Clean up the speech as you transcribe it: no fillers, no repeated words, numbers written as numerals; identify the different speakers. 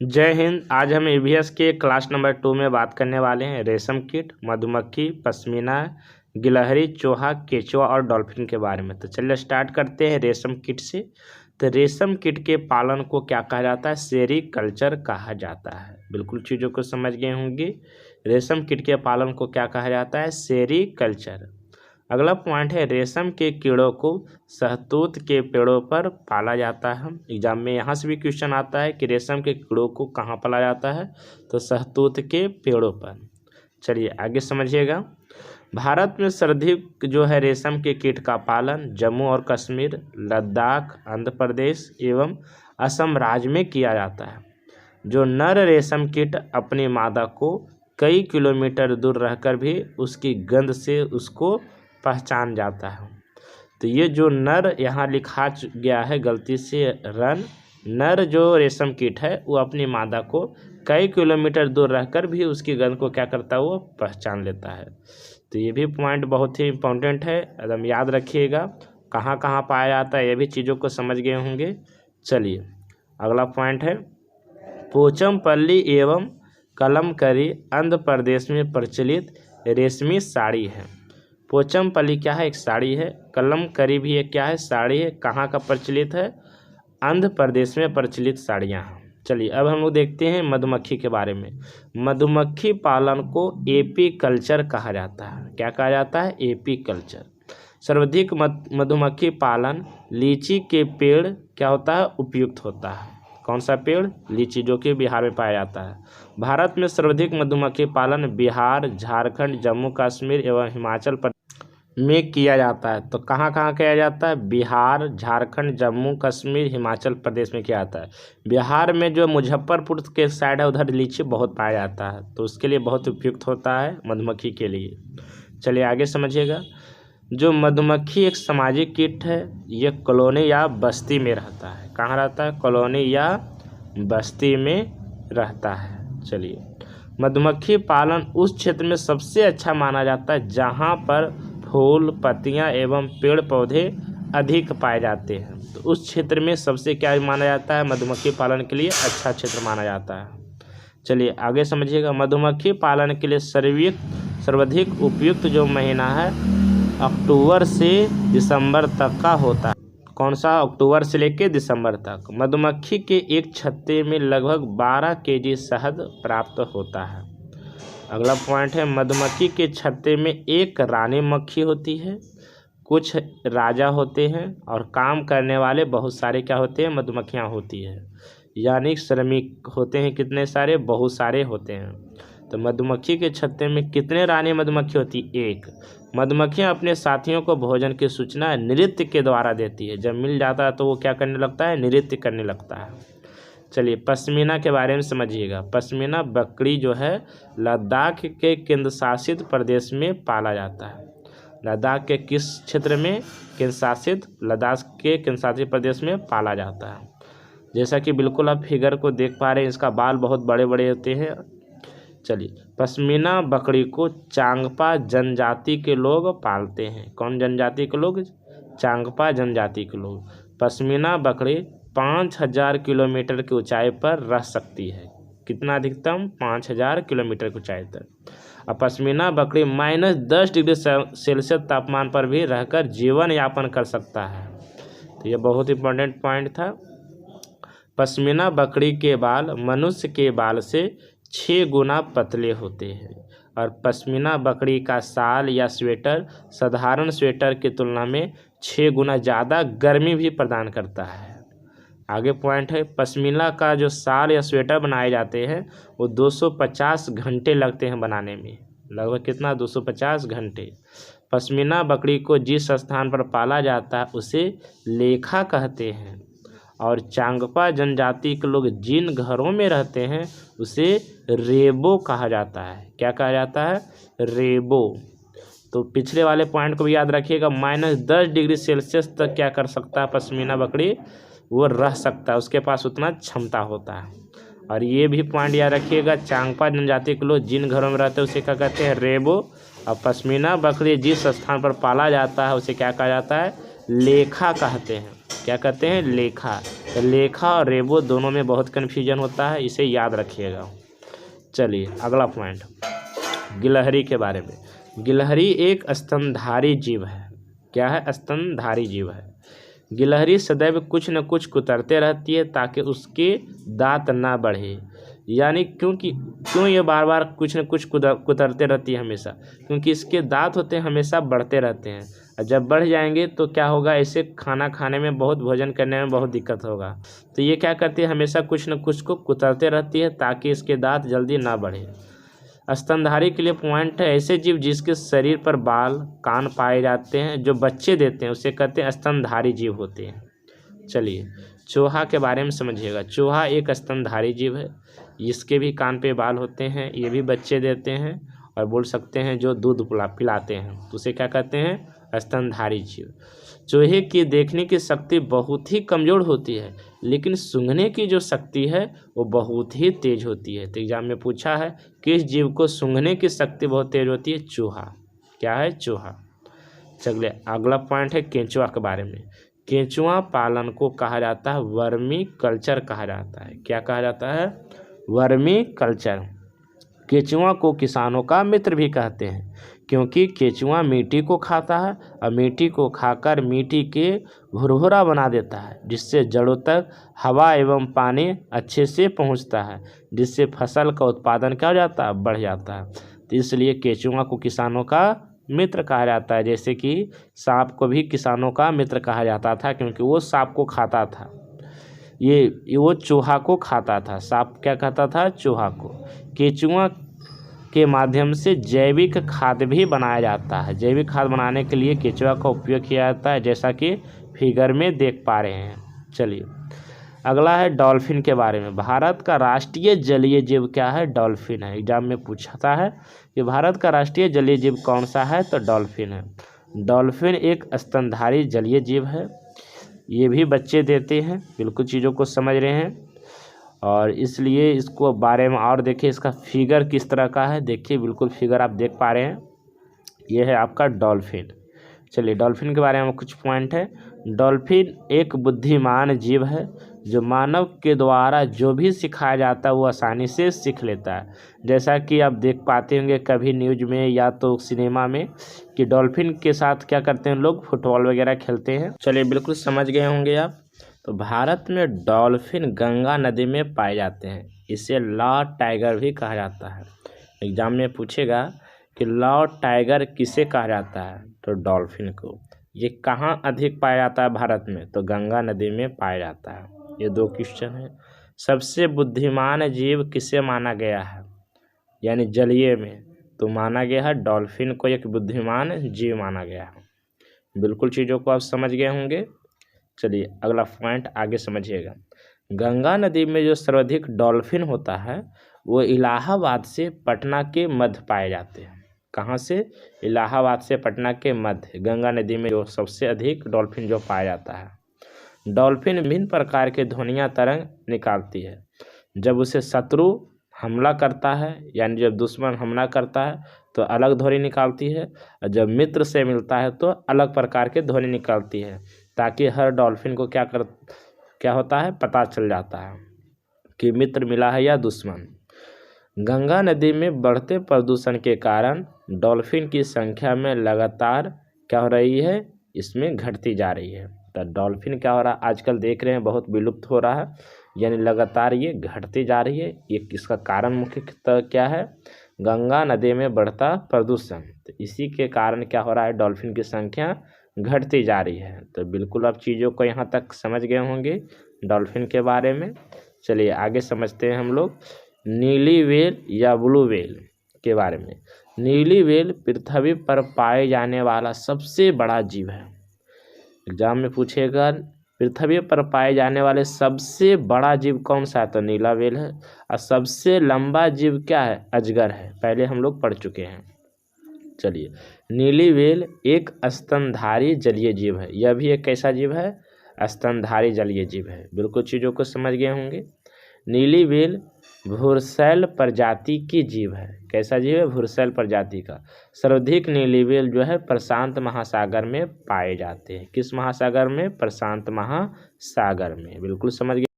Speaker 1: जय हिंद। आज हम ईवीएस के क्लास नंबर 2 में बात करने वाले हैं रेशम कीट, मधुमक्खी, पश्मीना, गिलहरी, चूहा, केंचुआ और डॉल्फिन के बारे में। तो चलिए स्टार्ट करते हैं रेशम कीट से। तो रेशम कीट के पालन को क्या कहा जाता है? सेरीकल्चर कहा जाता है। बिल्कुल चीज़ों को समझ गए होंगे। रेशम कीट के पालन को क्या कहा जाता है? सेरीकल्चर। अगला पॉइंट है रेशम के कीड़ों को शहतूत के पेड़ों पर पाला जाता है। एग्जाम में यहाँ से भी क्वेश्चन आता है कि रेशम के कीड़ों को कहाँ पाला जाता है, तो शहतूत के पेड़ों पर। चलिए आगे समझिएगा। भारत में सर्वाधिक जो है रेशम के कीट का पालन जम्मू और कश्मीर, लद्दाख, आंध्र प्रदेश एवं असम राज्य में किया जाता है। जो नर रेशम कीट अपनी मादा को कई किलोमीटर दूर रहकर भी उसकी गंध से उसको पहचान जाता है। तो ये जो नर यहाँ लिखा गया है गलती से रन, नर जो रेशम कीट है वो अपनी मादा को कई किलोमीटर दूर रहकर भी उसकी गंध को क्या करता है? वो पहचान लेता है। तो ये भी पॉइंट बहुत ही इम्पोर्टेंट है, एकदम याद रखिएगा। कहाँ कहाँ पाया जाता है ये भी चीज़ों को समझ गए होंगे। चलिए अगला पॉइंट है पोचमपल्ली एवं कलमकरी आंध्र प्रदेश में प्रचलित रेशमी साड़ी है। पोचमपल्ली क्या है? एक साड़ी है। कलमकरी भी एक क्या है? साड़ी है। कहाँ का प्रचलित है? आंध्र प्रदेश में प्रचलित साड़ियाँ हैं। चलिए अब हम लोग देखते हैं मधुमक्खी के बारे में। मधुमक्खी पालन को एपी कल्चर कहा जाता है। क्या कहा जाता है? AP culture. सर्वाधिक मधुमक्खी पालन लीची के पेड़ क्या होता है? उपयुक्त होता है। कौन सा पेड़? लीची, जो कि बिहार में पाया जाता है। भारत में सर्वाधिक मधुमक्खी पालन बिहार, झारखंड, जम्मू कश्मीर एवं हिमाचल प्रदेश में किया जाता है। तो कहाँ कहाँ किया जाता है? बिहार, झारखंड, जम्मू कश्मीर, हिमाचल प्रदेश में किया जाता है। बिहार में जो मुजफ्फरपुर के साइड है उधर लीची बहुत पाया जाता है, तो उसके लिए बहुत उपयुक्त होता है मधुमक्खी के लिए। चलिए आगे समझिएगा। जो मधुमक्खी एक सामाजिक कीट है, ये कॉलोनी या बस्ती में रहता है। कहाँ रहता है? कॉलोनी या बस्ती में रहता है। चलिए मधुमक्खी पालन उस क्षेत्र में सबसे अच्छा माना जाता है जहाँ पर फूल, पत्तियाँ एवं पेड़ पौधे अधिक पाए जाते हैं। तो उस क्षेत्र में सबसे क्या माना जाता है? मधुमक्खी पालन के लिए अच्छा क्षेत्र माना जाता है। चलिए आगे समझिएगा। मधुमक्खी पालन के लिए सर्वाधिक उपयुक्त जो महीना है अक्टूबर से दिसंबर तक का होता है। कौन सा? अक्टूबर से लेकर दिसंबर तक। मधुमक्खी के एक छत्ते में लगभग 12 केजी शहद प्राप्त होता है। अगला पॉइंट है मधुमक्खी के छत्ते में एक रानी मक्खी होती है, कुछ राजा होते हैं और काम करने वाले बहुत सारे क्या होते हैं? मधुमक्खियाँ होती है। यानी श्रमिक होते हैं कितने सारे? बहुत सारे होते हैं। तो मधुमक्खी के छत्ते में कितने रानी मधुमक्खी होती? एक। मधुमक्खियाँ अपने साथियों को भोजन की सूचना नृत्य के द्वारा देती है। जब मिल जाता है तो वो क्या करने लगता है? नृत्य करने लगता है। चलिए पश्मीना के बारे में समझिएगा। पश्मीना बकरी जो है लद्दाख के केंद्र शासित प्रदेश में पाला जाता है। लद्दाख के किस क्षेत्र में? लद्दाख के केंद्र शासित प्रदेश में पाला जाता है। जैसा कि बिल्कुल आप फिगर को देख पा रहे हैं, इसका बाल बहुत बड़े बड़े होते हैं। चलिए पश्मीना बकरी को चांगपा जनजाति के लोग पालते हैं। कौन जनजाति के लोग? चांगपा जनजाति के लोग। पश्मीना बकरी 5000 किलोमीटर की ऊंचाई पर रह सकती है। कितना? अधिकतम 5000 किलोमीटर की ऊंचाई तक। और पश्मीना बकरी -10 डिग्री सेल्सियस तापमान पर भी रहकर जीवन यापन कर सकता है। तो ये बहुत इंपॉर्टेंट पॉइंट था। पश्मीना बकरी के बाल मनुष्य के बाल से 6 गुना पतले होते हैं और पश्मीना बकरी का शाल या स्वेटर साधारण स्वेटर की तुलना में 6 गुना ज़्यादा गर्मी भी प्रदान करता है। आगे पॉइंट है पश्मीना का जो शाल या स्वेटर बनाए जाते हैं वो 250 घंटे लगते हैं बनाने में। लगभग कितना? 250 घंटे। पश्मीना बकरी को जिस स्थान पर पाला जाता है उसे लेखा कहते हैं और चांगपा जनजाति के लोग जिन घरों में रहते हैं उसे रेबो कहा जाता है। क्या कहा जाता है? रेबो। तो पिछले वाले पॉइंट को भी याद रखिएगा। -10 डिग्री सेल्सियस तक क्या कर सकता है पश्मीना बकरी? वो रह सकता है, उसके पास उतना क्षमता होता है। और ये भी पॉइंट याद रखिएगा, चांगपा जनजाति के लोग जिन घरों में रहते हैं उसे क्या कहते हैं? रेबो। और पश्मीना बकरी जिस स्थान पर पाला जाता है उसे क्या कहा जाता है? लेखा कहते हैं। क्या कहते हैं? लेखा। तो लेखा और रेबो दोनों में बहुत कन्फ्यूजन होता है, इसे याद रखिएगा। चलिए अगला पॉइंट, गिलहरी के बारे में। गिलहरी एक स्तनधारी जीव है। क्या है? स्तनधारी जीव है। गिलहरी सदैव कुछ न कुछ कुतरते रहती है ताकि उसके दांत ना बढ़े। यानी क्यों ये बार बार कुछ न कुछ कुतरते रहती है हमेशा? क्योंकि इसके दांत होते हैं हमेशा बढ़ते रहते हैं, और जब बढ़ जाएंगे तो क्या होगा, इसे खाना खाने में बहुत, भोजन करने में बहुत दिक्कत होगा। तो ये क्या करती है, हमेशा कुछ न कुछ को कुतरते रहती है ताकि इसके दांत जल्दी ना बढ़े। स्तनधारी के लिए पॉइंट है, ऐसे जीव जिसके शरीर पर बाल, कान पाए जाते हैं, जो बच्चे देते हैं, उसे कहते हैं स्तनधारी जीव होते हैं। चलिए चूहा के बारे में समझिएगा। चूहा एक स्तनधारी जीव है, इसके भी कान पे बाल होते हैं, ये भी बच्चे देते हैं, और बोल सकते हैं जो दूध पिलाते हैं, तो उसे क्या कहते हैं, स्तनधारी जीव। चूहे की देखने की शक्ति बहुत ही कमज़ोर होती है, लेकिन सूंघने की जो शक्ति है वो बहुत ही तेज होती है। तो एग्जाम में पूछा है किस जीव को सूंघने की शक्ति बहुत तेज होती है? चूहा। क्या है? चूहा। चलिए अगला पॉइंट है केंचुआ के बारे में। केंचुआ पालन को कहा जाता है वर्मी कल्चर कहा जाता है। क्या कहा जाता है? Vermi culture. केंचुआ को किसानों का मित्र भी कहते हैं, क्योंकि केंचुआ मिट्टी को खाता है और मिट्टी को खाकर मिट्टी के भुरभुरा बना देता है, जिससे जड़ों तक हवा एवं पानी अच्छे से पहुंचता है, जिससे फसल का उत्पादन क्या हो जाता है? बढ़ जाता है। तो इसलिए केंचुआ को किसानों का मित्र कहा जाता है। जैसे कि सांप को भी किसानों का मित्र कहा जाता था, क्योंकि वो सांप को खाता था, ये वो चूहा को खाता था। सांप क्या खाता था? चूहा को। केंचुआ के माध्यम से जैविक खाद भी बनाया जाता है। जैविक खाद बनाने के लिए केंचुआ का उपयोग किया जाता है, जैसा कि फिगर में देख पा रहे हैं। चलिए अगला है डॉल्फिन के बारे में। भारत का राष्ट्रीय जलीय जीव क्या है? डॉल्फिन है। एग्जाम में पूछता है कि भारत का राष्ट्रीय जलीय जीव कौन सा है? तो डॉल्फिन है। डॉल्फिन एक स्तनधारी जलीय जीव है, ये भी बच्चे देते हैं। बिल्कुल चीज़ों को समझ रहे हैं, और इसलिए इसको बारे में और देखिए, इसका फिगर किस तरह का है। देखिए बिल्कुल फिगर आप देख पा रहे हैं, ये है आपका डॉल्फिन। चलिए डॉल्फिन के बारे में कुछ पॉइंट है। डॉल्फिन एक बुद्धिमान जीव है, जो मानव के द्वारा जो भी सिखाया जाता है वो आसानी से सीख लेता है। जैसा कि आप देख पाते होंगे कभी न्यूज में या तो सिनेमा में कि डॉल्फिन के साथ क्या करते हैं लोग, फुटबॉल वगैरह खेलते हैं। चलिए बिल्कुल समझ गए होंगे आप। तो भारत में डॉल्फिन गंगा नदी में पाए जाते हैं, इसे लॉ टाइगर भी कहा जाता है। एग्जाम में पूछेगा कि लॉ टाइगर किसे कहा जाता है? तो डॉल्फिन को। ये कहाँ अधिक पाया जाता है भारत में? तो गंगा नदी में पाया जाता है। ये दो क्वेश्चन है। सबसे बुद्धिमान जीव किसे माना गया है, यानी जलीय में? तो माना गया है डॉल्फिन को एक बुद्धिमान जीव माना गया है। बिल्कुल चीज़ों को आप समझ गए होंगे। चलिए अगला पॉइंट आगे समझिएगा। गंगा नदी में जो सर्वाधिक डॉल्फिन होता है वो इलाहाबाद से पटना के मध्य पाए जाते हैं। कहाँ से? इलाहाबाद से पटना के मध्य गंगा नदी में जो सबसे अधिक डॉल्फिन जो पाया जाता है। डॉल्फिन विभिन्न प्रकार के ध्वनियाँ तरंग निकालती है। जब उसे शत्रु हमला करता है, यानी जब दुश्मन हमला करता है तो अलग ध्वनि निकालती है, और जब मित्र से मिलता है तो अलग प्रकार के ध्वनि निकालती है, ताकि हर डॉल्फिन को क्या होता है, पता चल जाता है कि मित्र मिला है या दुश्मन। गंगा नदी में बढ़ते प्रदूषण के कारण डॉल्फिन की संख्या में लगातार क्या हो रही है, इसमें घटती जा रही है। तो डॉल्फिन क्या हो रहा है, आजकल देख रहे हैं बहुत विलुप्त हो रहा है, यानी लगातार ये घटती जा रही है। ये इसका कारण मुख्यतः क्या है? गंगा नदी में बढ़ता प्रदूषण। तो इसी के कारण क्या हो रहा है, डॉल्फिन की संख्या घटती जा रही है। तो बिल्कुल आप चीज़ों को यहाँ तक समझ गए होंगे डॉल्फिन के बारे में। चलिए आगे समझते हैं हम लोग नीली व्हेल या ब्लू व्हेल के बारे में। नीली व्हेल पृथ्वी पर पाए जाने वाला सबसे बड़ा जीव है। एग्जाम में पूछेगा पृथ्वी पर पाए जाने वाले सबसे बड़ा जीव कौन सा है? तो नीला व्हेल है। और सबसे लंबा जीव क्या है? अजगर है। पहले हम लोग पढ़ चुके हैं। चलिए नीली व्हेल एक स्तनधारी जलीय जीव है। यह भी एक कैसा जीव है? स्तनधारी जलीय जीव है। बिल्कुल चीज़ों को समझ गए होंगे। नीली व्हेल भूरसैल प्रजाति की जीव है। कैसा जीव है? भूरसैल प्रजाति का। सर्वाधिक नीली व्हेल जो है प्रशांत महासागर में पाए जाते हैं। किस महासागर में? प्रशांत महासागर में। बिल्कुल समझ गए।